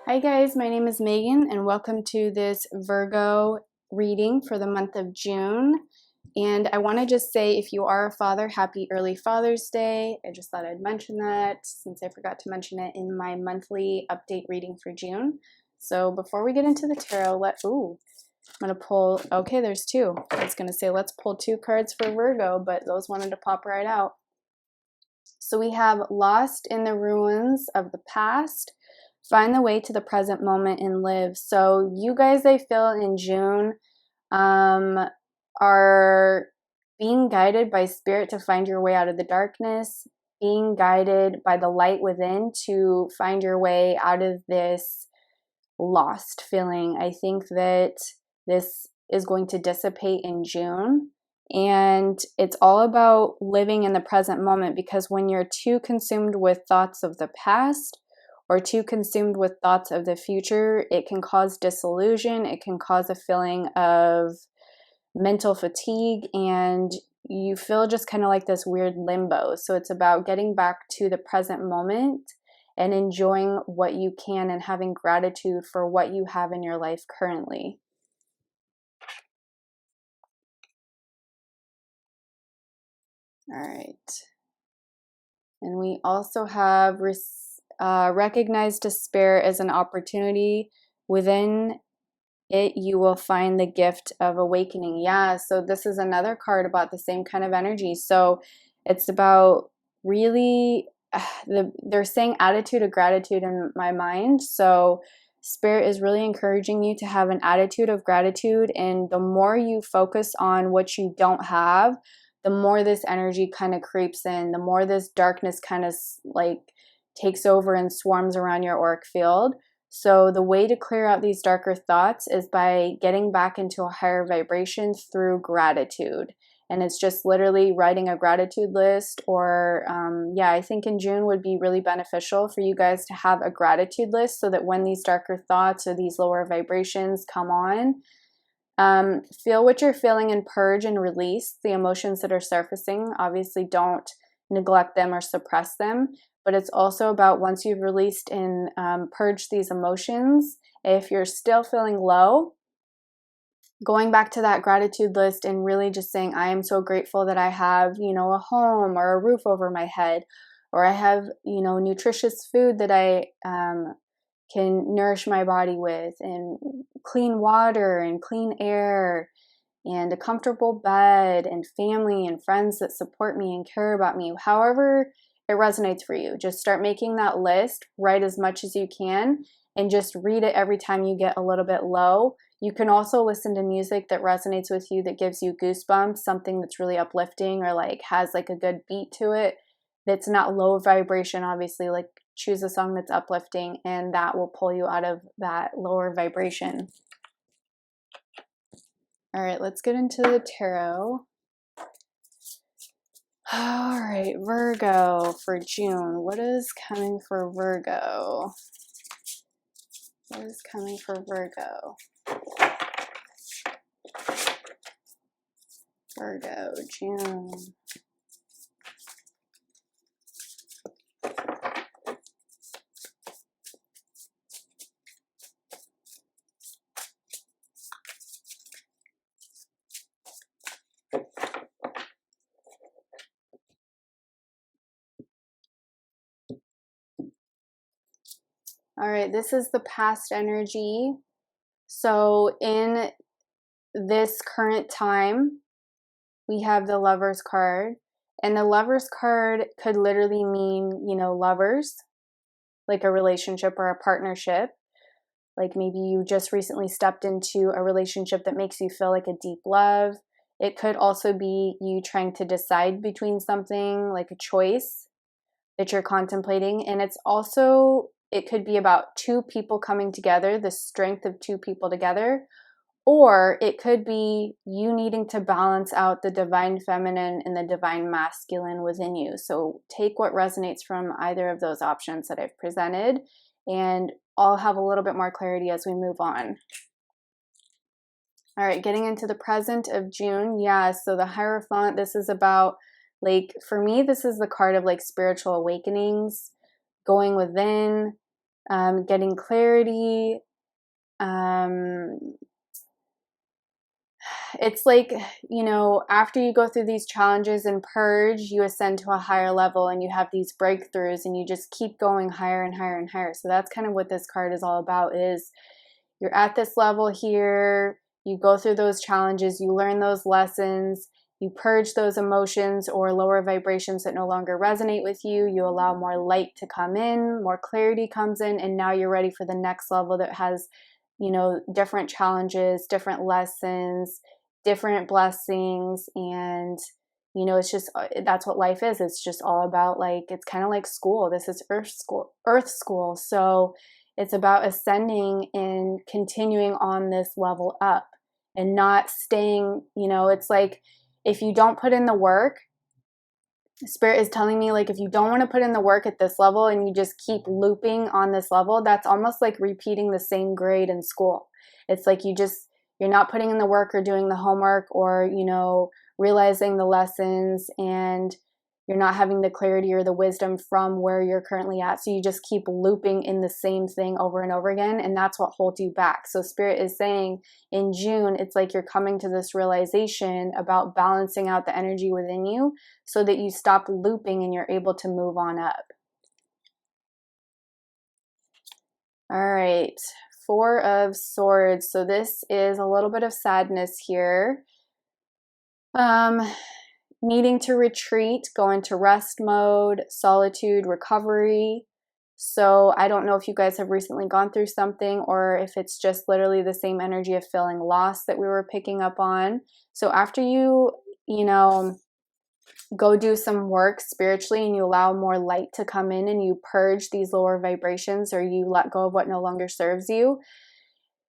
Hi guys, my name is Megan and welcome to this Virgo reading for the month of June. And I want to just say, if you are a father, happy early Father's Day. I just thought I'd mention that since I forgot to mention it in my monthly update reading for June. So before we get into the tarot, I'm going to pull, okay, there's two. I was going to say let's pull two cards for Virgo, but those wanted to pop right out. So we have Lost in the Ruins of the Past. Find the way to the present moment and live. So you guys, I feel in June, are being guided by spirit to find your way out of the darkness, being guided by the light within to find your way out of this lost feeling. I think that this is going to dissipate in June. And it's all about living in the present moment, because when you're too consumed with thoughts of the past, or too consumed with thoughts of the future, it can cause disillusion. It can cause a feeling of mental fatigue, and you feel just kind of like this weird limbo. So it's about getting back to the present moment and enjoying what you can and having gratitude for what you have in your life currently. All right. And we also have recognize despair as an opportunity. Within it, you will find the gift of awakening. Yeah, so this is another card about the same kind of energy. So it's about really, they're saying attitude of gratitude in my mind. So Spirit is really encouraging you to have an attitude of gratitude. And the more you focus on what you don't have, the more this energy kind of creeps in, the more this darkness kind of like takes over and swarms around your auric field. So the way to clear out these darker thoughts is by getting back into a higher vibration through gratitude. And it's just literally writing a gratitude list, or yeah, I think in June would be really beneficial for you guys to have a gratitude list, so that when these darker thoughts or these lower vibrations come on, feel what you're feeling and purge and release the emotions that are surfacing. Obviously, don't neglect them or suppress them. But it's also about, once you've released and purged these emotions, if you're still feeling low, going back to that gratitude list and really just saying, I am so grateful that I have, a home or a roof over my head, or I have, nutritious food that I can nourish my body with, and clean water and clean air, and a comfortable bed, and family and friends that support me and care about me. However it resonates for you, just start making that list, write as much as you can, and just read it every time you get a little bit low. You can also listen to music that resonates with you, that gives you goosebumps, something that's really uplifting, or like has like a good beat to it, that's not low vibration. Obviously, like choose a song that's uplifting, and that will pull you out of that lower vibration. All right, let's get into the tarot. All right, Virgo for June. What is coming for Virgo? What is coming for Virgo? Virgo, June. All right, this is the past energy. So in this current time, we have the Lover's card. And the Lover's card could literally mean, lovers, like a relationship or a partnership. Like maybe you just recently stepped into a relationship that makes you feel like a deep love. It could also be you trying to decide between something, like a choice that you're contemplating. And it could be about two people coming together, the strength of two people together. Or it could be you needing to balance out the divine feminine and the divine masculine within you. So take what resonates from either of those options that I've presented, and I'll have a little bit more clarity as we move on. All right, getting into the present of June. Yeah, so the Hierophant, this is about, like, for me, this is the card of like spiritual awakenings, going within, getting clarity. It's like, you know, after you go through these challenges and purge, you ascend to a higher level and you have these breakthroughs and you just keep going higher and higher and higher. So that's kind of what this card is all about, is you're at this level here, you go through those challenges, you learn those lessons, you purge those emotions or lower vibrations that no longer resonate with you, you allow more light to come in, more clarity comes in, and now you're ready for the next level that has, you know, different challenges, different lessons, different blessings. And you know, it's just, that's what life is. It's just all about, like, it's kind of like school. This is earth school. So it's about ascending and continuing on this level up and not staying, you know, it's like if you don't put in the work, Spirit is telling me, like, if you don't want to put in the work at this level and you just keep looping on this level, that's almost like repeating the same grade in school. It's like you're not putting in the work or doing the homework or, you know, realizing the lessons, and you're not having the clarity or the wisdom from where you're currently at. So you just keep looping in the same thing over and over again, and that's what holds you back. So Spirit is saying in June, it's like you're coming to this realization about balancing out the energy within you so that you stop looping and you're able to move on up. All right, Four of Swords. So this is a little bit of sadness here. Needing to retreat, go into rest mode, solitude, recovery. So I don't know if you guys have recently gone through something or if it's just literally the same energy of feeling lost that we were picking up on. So after you know, go do some work spiritually and you allow more light to come in and you purge these lower vibrations, or you let go of what no longer serves you,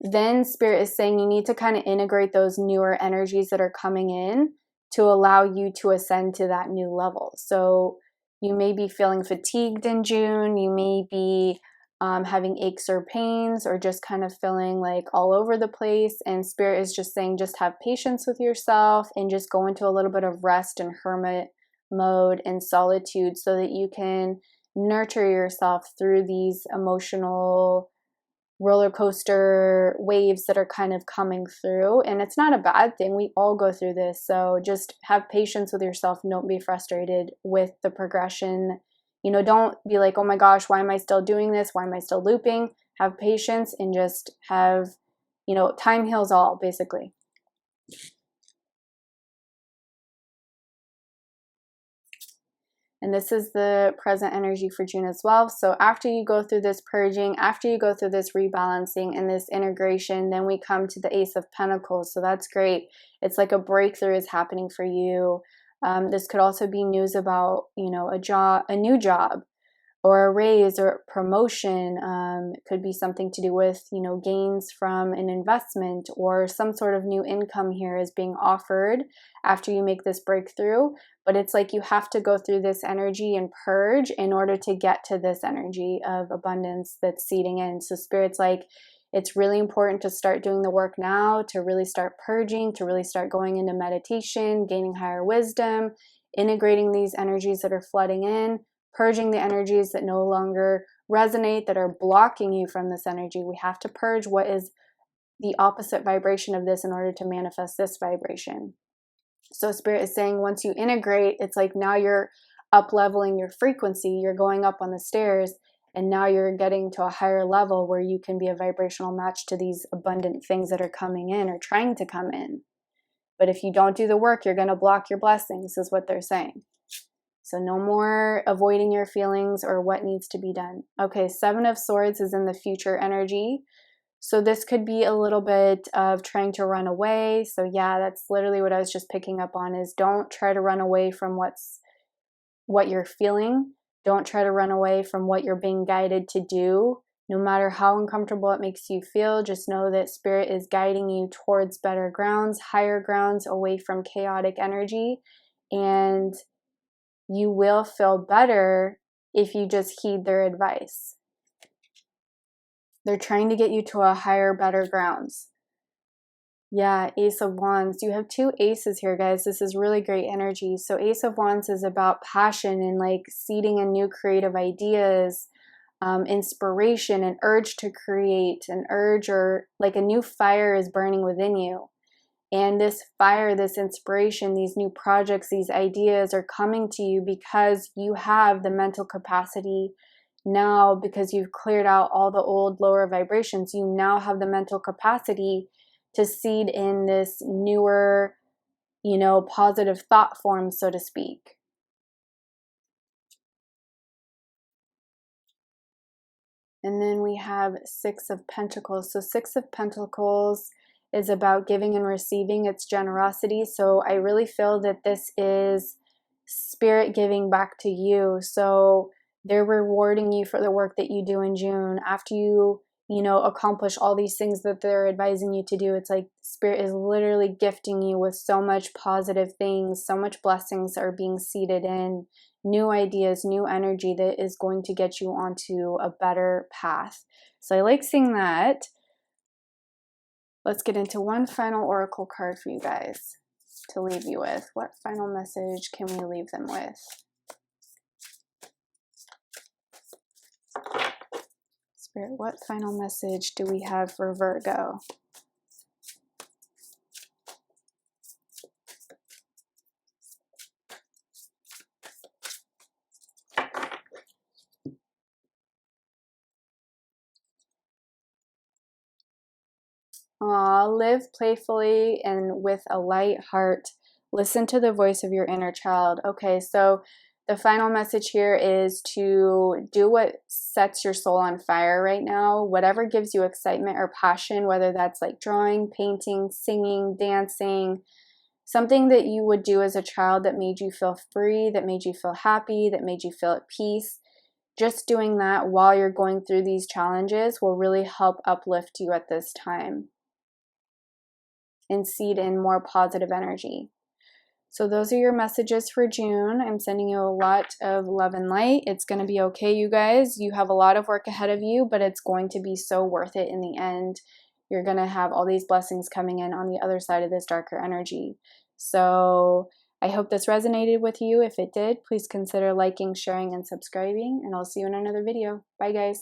then Spirit is saying you need to kind of integrate those newer energies that are coming in to allow you to ascend to that new level. So you may be feeling fatigued in June. You may be having aches or pains, or just kind of feeling like all over the place. And Spirit is just saying, just have patience with yourself and just go into a little bit of rest and hermit mode and solitude so that you can nurture yourself through these emotional roller coaster waves that are kind of coming through. And it's not a bad thing. We all go through this. So just have patience with yourself and don't be frustrated with the progression. You know, don't be like, oh my gosh, why am I still doing this? Why am I still looping? Have patience and just have, you know, time heals all, basically. And this is the present energy for June as well. So after you go through this purging, after you go through this rebalancing and this integration, then we come to the Ace of Pentacles. So that's great. It's like a breakthrough is happening for you. This could also be news about, you know, a new job, or a raise or promotion. It could be something to do with, you know, gains from an investment, or some sort of new income here is being offered after you make this breakthrough. But it's like you have to go through this energy and purge in order to get to this energy of abundance that's seeding in. So Spirit's like, it's really important to start doing the work now, to really start purging, to really start going into meditation, gaining higher wisdom, integrating these energies that are flooding in, purging the energies that no longer resonate, that are blocking you from this energy. We have to purge what is the opposite vibration of this in order to manifest this vibration. So Spirit is saying once you integrate, it's like now you're up-leveling your frequency, you're going up on the stairs, and now you're getting to a higher level where you can be a vibrational match to these abundant things that are coming in or trying to come in. But if you don't do the work, you're going to block your blessings, is what they're saying. So no more avoiding your feelings or what needs to be done. Okay, Seven of Swords is in the future energy. So this could be a little bit of trying to run away. So yeah, that's literally what I was just picking up on, is don't try to run away from what you're feeling. Don't try to run away from what you're being guided to do. No matter how uncomfortable it makes you feel, just know that Spirit is guiding you towards better grounds, higher grounds, away from chaotic energy. And you will feel better if you just heed their advice. They're trying to get you to a higher, better grounds. Yeah, Ace of Wands. You have two aces here, guys. This is really great energy. So Ace of Wands is about passion and like seeding in new creative ideas, inspiration, an urge to create, an urge, or like a new fire is burning within you. And this fire, this inspiration, these new projects, these ideas are coming to you because you have the mental capacity now, because you've cleared out all the old lower vibrations. You now have the mental capacity to seed in this newer, you know, positive thought form, so to speak. And then we have Six of Pentacles. So Six of Pentacles is about giving and receiving. It's generosity. So I really feel that this is spirit giving back to you. So they're rewarding you for the work that you do in June. After you know, accomplish all these things that they're advising you to do, it's like spirit is literally gifting you with so much positive things, so much blessings are being seeded in, new ideas, new energy that is going to get you onto a better path. So I like seeing that. Let's get into one final oracle card for you guys to leave you with. What final message can we leave them with? Spirit, what final message do we have for Virgo? Live playfully and with a light heart. Listen to the voice of your inner child. Okay, so the final message here is to do what sets your soul on fire right now. Whatever gives you excitement or passion, whether that's like drawing, painting, singing, dancing, something that you would do as a child that made you feel free, that made you feel happy, that made you feel at peace. Just doing that while you're going through these challenges will really help uplift you at this time and seed in more positive energy. So those are your messages for June. I'm sending you a lot of love and light. It's going to be okay, you guys. You have a lot of work ahead of you, but it's going to be so worth it in the end. You're going to have all these blessings coming in on the other side of this darker energy. So I hope this resonated with you. If it did, please consider liking, sharing, and subscribing, and I'll see you in another video. Bye, guys.